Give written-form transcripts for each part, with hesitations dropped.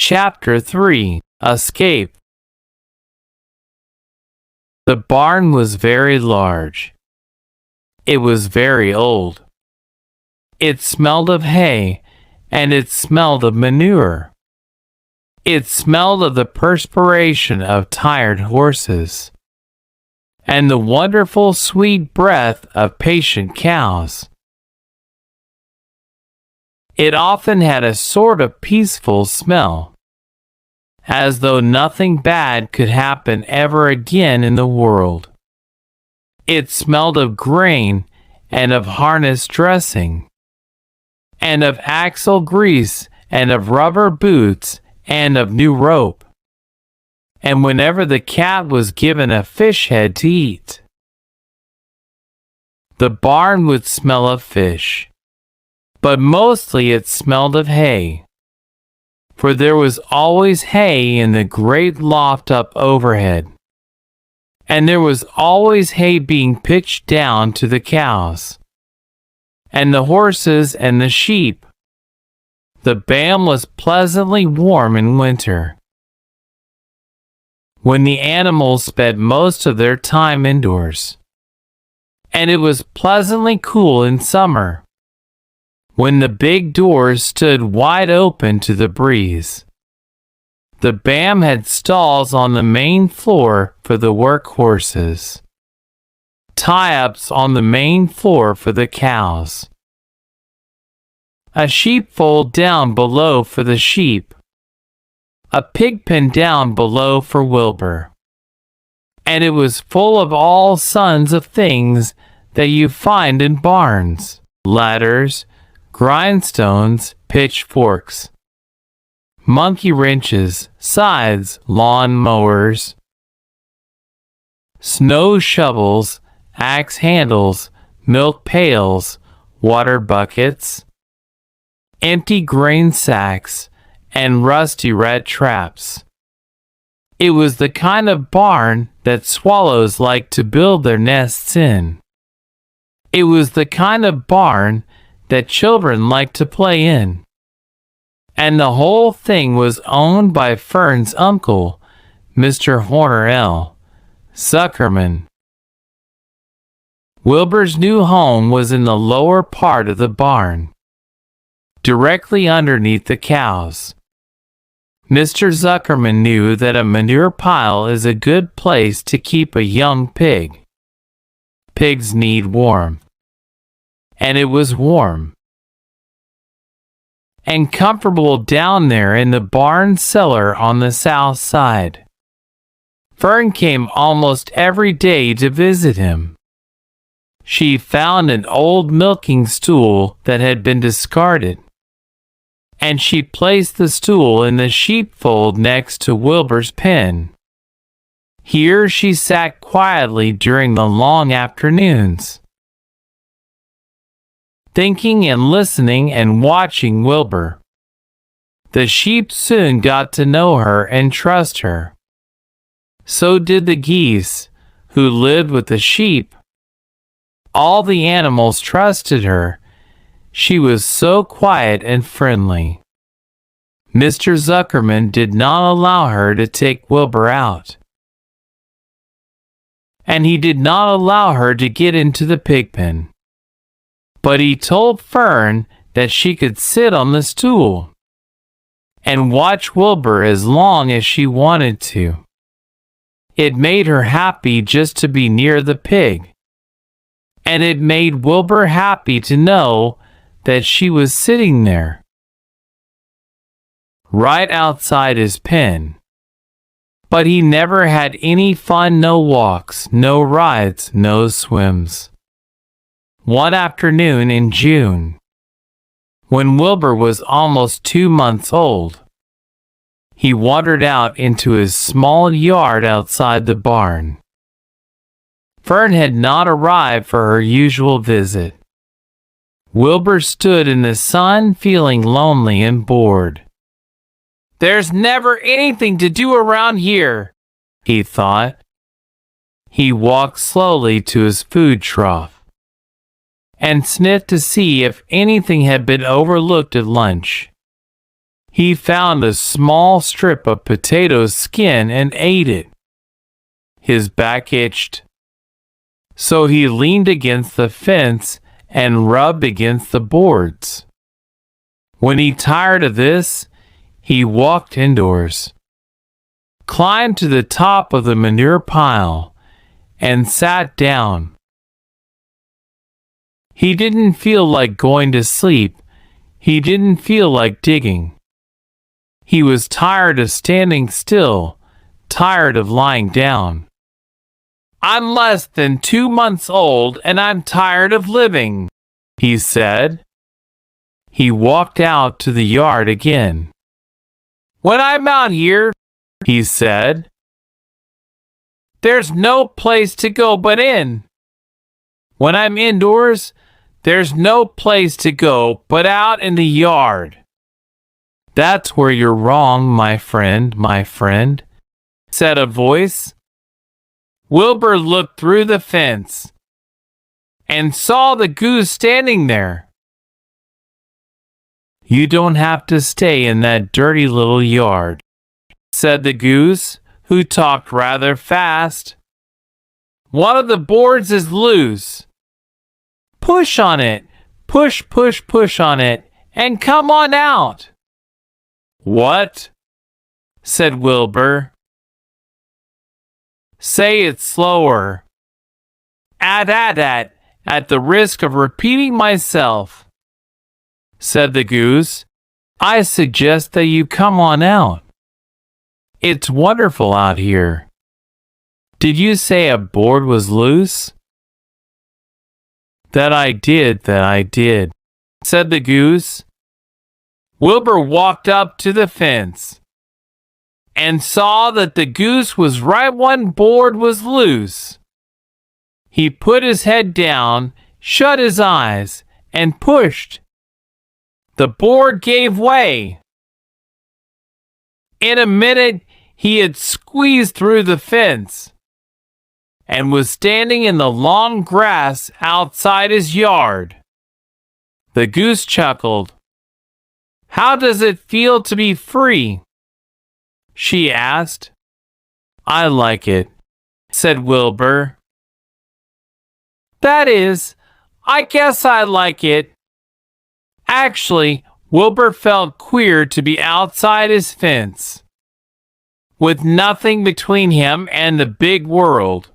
Chapter 3: Escape. The barn was very large. It was very old. It smelled of hay, and it smelled of manure. It smelled of the perspiration of tired horses, and the wonderful sweet breath of patient cows. It often had a sort of peaceful smell, as though nothing bad could happen ever again in the world. It smelled of grain, and of harness dressing, and of axle grease, and of rubber boots, and of new rope. And whenever the cat was given a fish head to eat, the barn would smell of fish, but mostly it smelled of hay, for there was always hay in the great loft up overhead, and there was always hay being pitched down to the cows, and the horses and the sheep. The barn was pleasantly warm in winter, when the animals spent most of their time indoors, and it was pleasantly cool in summer, when the big doors stood wide open to the breeze. The barn had stalls on the main floor for the work horses, tie-ups on the main floor for the cows, a sheepfold down below for the sheep, a pig pen down below for Wilbur, and it was full of all sorts of things that you find in barns: ladders, grindstones, pitchforks, monkey wrenches, scythes, lawn mowers, snow shovels, axe handles, milk pails, water buckets, empty grain sacks, and rusty rat traps. It was the kind of barn that swallows like to build their nests in. It was the kind of barn that children like to play in. And the whole thing was owned by Fern's uncle, Mr. Horner L. Zuckerman. Wilbur's new home was in the lower part of the barn, directly underneath the cows. Mr. Zuckerman knew that a manure pile is a good place to keep a young pig. Pigs need warmth, and it was warm and comfortable down there in the barn cellar on the south side. Fern came almost every day to visit him. She found an old milking stool that had been discarded, and she placed the stool in the sheepfold next to Wilbur's pen. Here she sat quietly during the long afternoons, thinking and listening and watching Wilbur. The sheep soon got to know her and trust her. So did the geese, who lived with the sheep. All the animals trusted her. She was so quiet and friendly. Mr. Zuckerman did not allow her to take Wilbur out, and he did not allow her to get into the pig pen. But he told Fern that she could sit on the stool and watch Wilbur as long as she wanted to. It made her happy just to be near the pig, and it made Wilbur happy to know that she was sitting there, right outside his pen. But he never had any fun, no walks, no rides, no swims. One afternoon in June, when Wilbur was almost 2 months old, he wandered out into his small yard outside the barn. Fern had not arrived for her usual visit. Wilbur stood in the sun feeling lonely and bored. "There's never anything to do around here," he thought. He walked slowly to his food trough and sniffed to see if anything had been overlooked at lunch. He found a small strip of potato skin and ate it. His back itched, so he leaned against the fence and rubbed against the boards. When he tired of this, he walked indoors, climbed to the top of the manure pile, and sat down. He didn't feel like going to sleep. He didn't feel like digging. He was tired of standing still, tired of lying down. "I'm less than 2 months old and I'm tired of living," he said. He walked out to the yard again. "When I'm out here," he said, "there's no place to go but in. When I'm indoors, there's no place to go but out in the yard." "That's where you're wrong, my friend," said a voice. Wilbur looked through the fence and saw the goose standing there. "You don't have to stay in that dirty little yard," said the goose, who talked rather fast. "One of the boards is loose. Push on it, push, push, push on it, and come on out." "What?" said Wilbur. "Say it slower." At the risk of repeating myself," said the goose, "I suggest that you come on out. It's wonderful out here. Did you say a board was loose?" That I did, said the goose. Wilbur walked up to the fence and saw that the goose was right. One board was loose. He put his head down, shut his eyes, and pushed. The board gave way. In a minute, he had squeezed through the fence and was standing in the long grass outside his yard. The goose chuckled. "How does it feel to be free?" she asked. "I like it," said Wilbur. "That is, I guess I like it." Actually, Wilbur felt queer to be outside his fence, with nothing between him and the big world.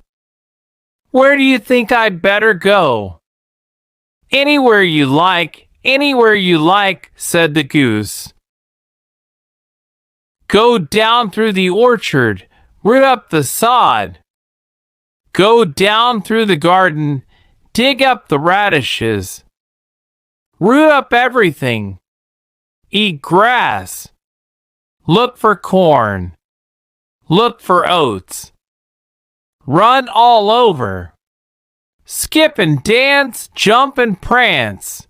"Where do you think I'd better go?" Anywhere you like, said the goose. "Go down through the orchard, root up the sod. Go down through the garden, dig up the radishes. Root up everything. Eat grass. Look for corn. Look for oats. Run all over. Skip and dance, jump and prance.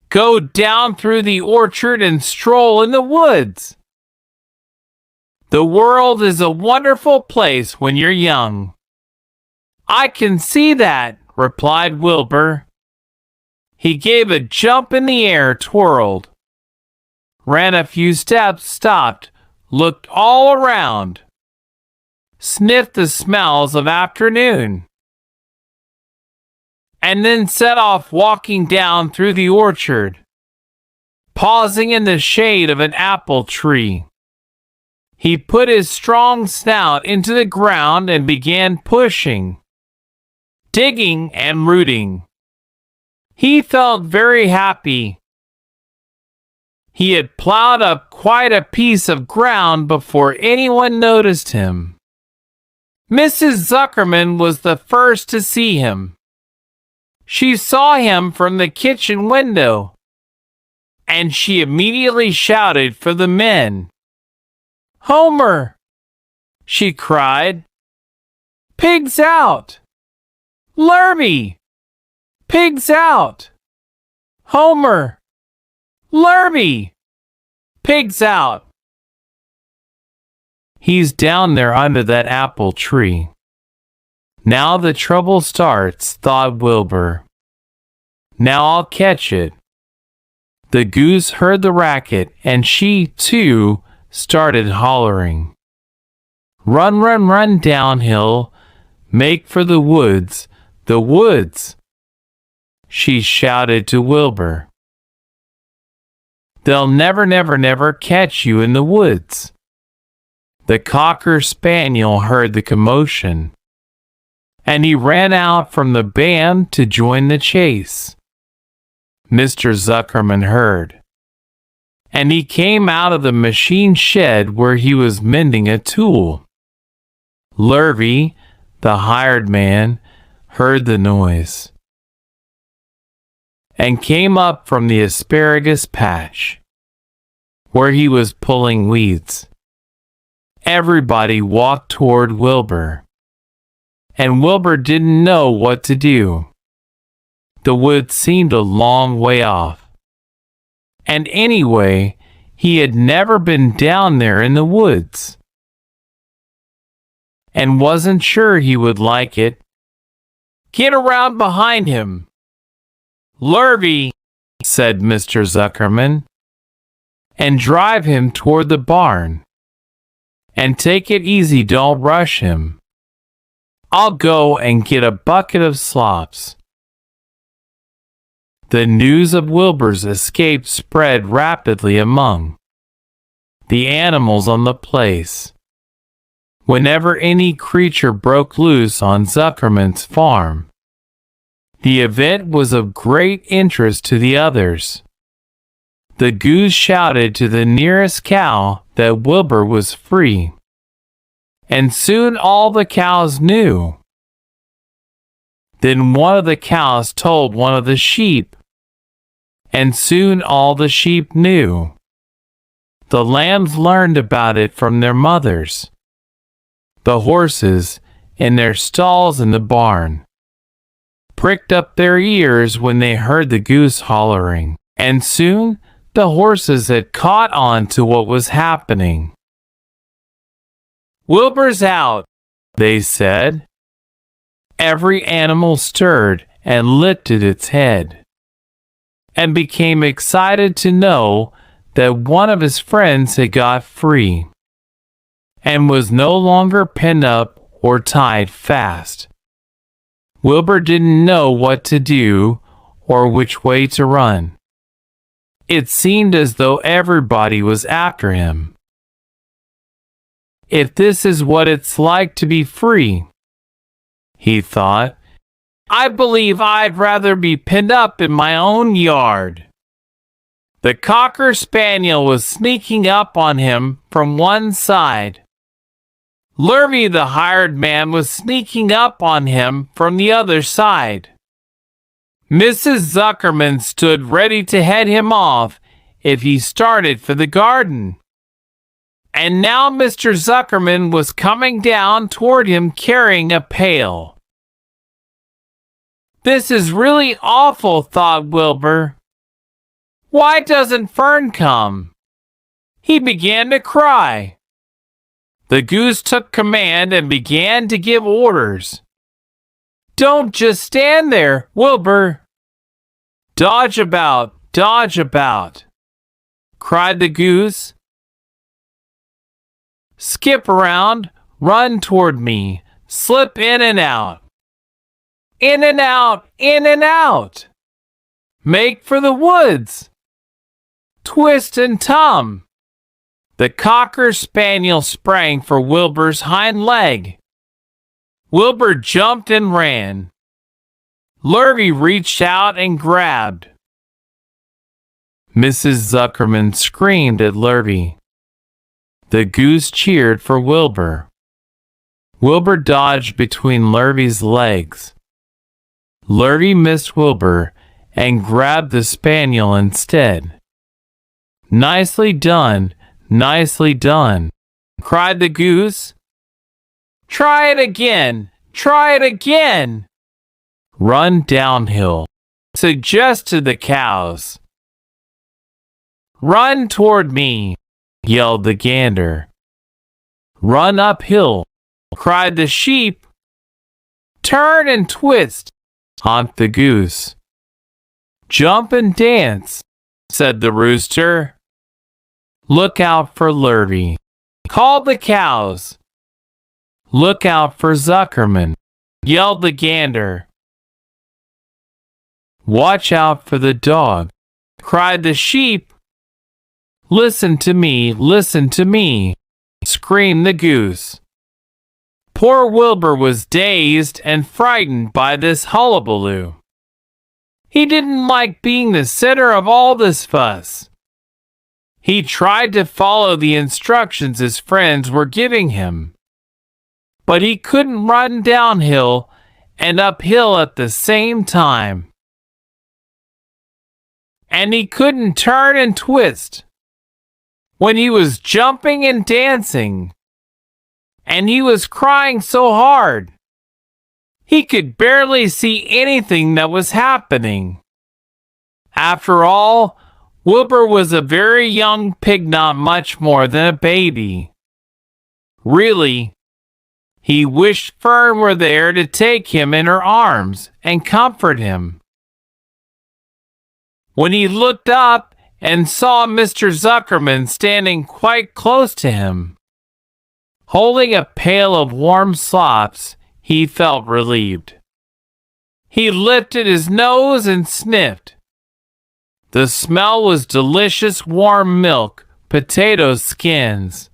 Go down through the orchard and stroll in the woods. The world is a wonderful place when you're young." "I can see that," replied Wilbur. He gave a jump in the air, twirled, ran a few steps, stopped, looked all around, sniffed the smells of afternoon, and then set off walking down through the orchard, pausing in the shade of an apple tree. He put his strong snout into the ground and began pushing, digging and rooting. He felt very happy. He had plowed up quite a piece of ground before anyone noticed him. Mrs. Zuckerman was the first to see him. She saw him from the kitchen window, and she immediately shouted for the men. "Homer!" she cried. "Pigs out! Lurby! Pigs out! Homer! Lurby! Pigs out!" "He's down there under that apple tree. Now the trouble starts," thought Wilbur. "Now I'll catch it." The goose heard the racket, and she, too, started hollering. Run, run, run downhill, make for the woods, the woods, she shouted to Wilbur. They'll never, never, never catch you in the woods. The Cocker Spaniel heard the commotion, and he ran out from the band to join the chase. Mr. Zuckerman heard, and he came out of the machine shed where he was mending a tool. Lurvy, the hired man, heard the noise and came up from the asparagus patch where he was pulling weeds. Everybody walked toward Wilbur, and Wilbur didn't know what to do. The woods seemed a long way off, and anyway, he had never been down there in the woods, and wasn't sure he would like it. Get around behind him, Lurvy, said Mr. Zuckerman, and drive him toward the barn. And take it easy, don't rush him. I'll go and get a bucket of slops. The news of Wilbur's escape spread rapidly among the animals on the place. Whenever any creature broke loose on Zuckerman's farm, the event was of great interest to the others. The goose shouted to the nearest cow that Wilbur was free, and soon all the cows knew. Then one of the cows told one of the sheep, and soon all the sheep knew. The lambs learned about it from their mothers. The horses, in their stalls in the barn, pricked up their ears when they heard the goose hollering, and soon the horses had caught on to what was happening. Wilbur's out, they said. Every animal stirred and lifted its head, and became excited to know that one of his friends had got free, and was no longer pinned up or tied fast. Wilbur didn't know what to do or which way to run. It seemed as though everybody was after him. If this is what it's like to be free, he thought, I believe I'd rather be pinned up in my own yard. The Cocker Spaniel was sneaking up on him from one side. Lurvy the hired man was sneaking up on him from the other side. Mrs. Zuckerman stood ready to head him off if he started for the garden. And now Mr. Zuckerman was coming down toward him carrying a pail. This is really awful, thought Wilbur. Why doesn't Fern come? He began to cry. The goose took command and began to give orders. Don't just stand there, Wilbur. Dodge about, cried the goose. Skip around, run toward me, slip in and out. In and out, in and out. Make for the woods. Twist and tum. The Cocker Spaniel sprang for Wilbur's hind leg. Wilbur jumped and ran. Lurvy reached out and grabbed. Mrs. Zuckerman screamed at Lurvy. The goose cheered for Wilbur. Wilbur dodged between Lurvy's legs. Lurvy missed Wilbur and grabbed the spaniel instead. Nicely done, cried the goose. Try it again, try it again. Run downhill, suggested the cows. Run toward me, yelled the gander. Run uphill, cried the sheep. Turn and twist, honked the goose. Jump and dance, said the rooster. Look out for Lurvy, called the cows. Look out for Zuckerman, yelled the gander. Watch out for the dog, cried the sheep. Listen to me, screamed the goose. Poor Wilbur was dazed and frightened by this hullabaloo. He didn't like being the center of all this fuss. He tried to follow the instructions his friends were giving him, but he couldn't run downhill and uphill at the same time. And he couldn't turn and twist when he was jumping and dancing. And he was crying so hard, he could barely see anything that was happening. After all, Wilbur was a very young pig, not much more than a baby. Really, he wished Fern were there to take him in her arms and comfort him. When he looked up and saw Mr. Zuckerman standing quite close to him, holding a pail of warm slops, he felt relieved. He lifted his nose and sniffed. The smell was delicious warm milk, potato skins,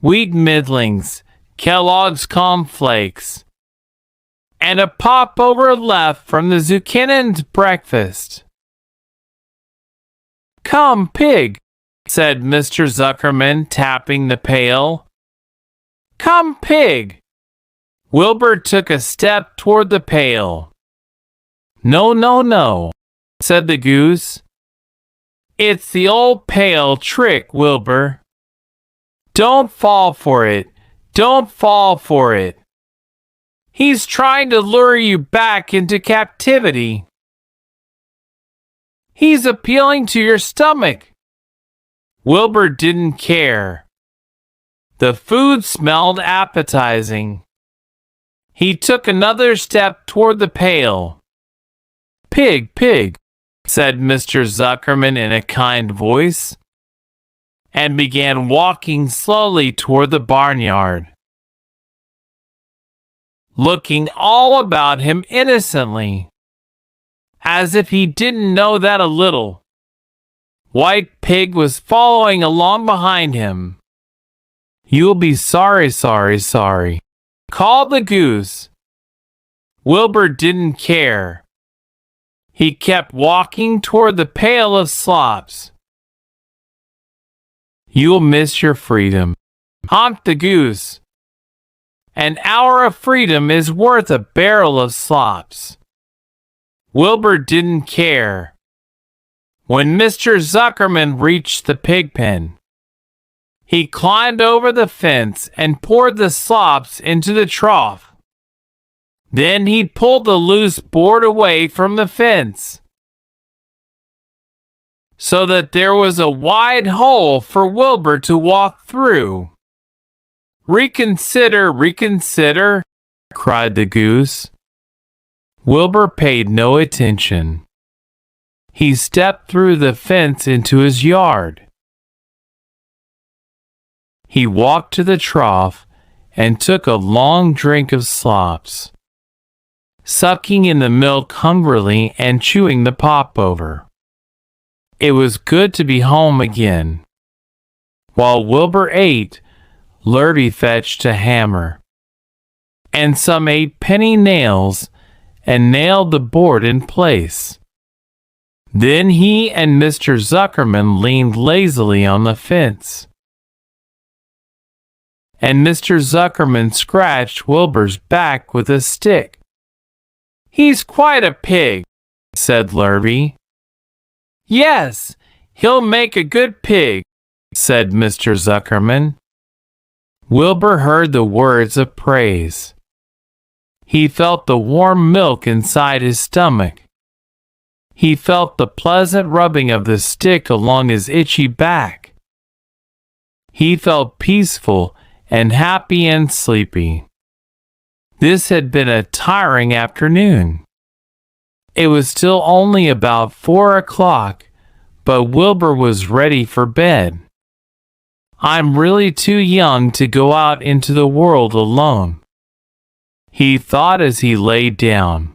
wheat middlings, Kellogg's cornflakes, and a popover left from the Zuckinen's breakfast. Come, pig, said Mr. Zuckerman, tapping the pail. Come, pig. Wilbur took a step toward the pail. No, no, no, said the goose. It's the old pail trick, Wilbur. Don't fall for it. Don't fall for it. He's trying to lure you back into captivity. He's appealing to your stomach. Wilbur didn't care. The food smelled appetizing. He took another step toward the pail. Pig, pig, said Mr. Zuckerman in a kind voice, and began walking slowly toward the barnyard, looking all about him innocently, as if he didn't know that a little White Pig was following along behind him. You'll be sorry, called the goose. Wilbur didn't care. He kept walking toward the pail of slops. You'll miss your freedom, honked the goose. An hour of freedom is worth a barrel of slops. Wilbur didn't care. When Mr. Zuckerman reached the pig pen, he climbed over the fence and poured the slops into the trough. Then he pulled the loose board away from the fence, so that there was a wide hole for Wilbur to walk through. Reconsider, reconsider, cried the goose. Wilbur paid no attention. He stepped through the fence into his yard. He walked to the trough and took a long drink of slops, sucking in the milk hungrily and chewing the popover. It was good to be home again. While Wilbur ate, Lurvy fetched a hammer and some 8-penny nails and nailed the board in place. Then he and Mr. Zuckerman leaned lazily on the fence, and Mr. Zuckerman scratched Wilbur's back with a stick. He's quite a pig, said Lurvy. Yes, he'll make a good pig, said Mr. Zuckerman. Wilbur heard the words of praise. He felt the warm milk inside his stomach. He felt the pleasant rubbing of the stick along his itchy back. He felt peaceful and happy and sleepy. This had been a tiring afternoon. It was still only about 4 o'clock, but Wilbur was ready for bed. "I'm really too young to go out into the world alone," he thought as he lay down.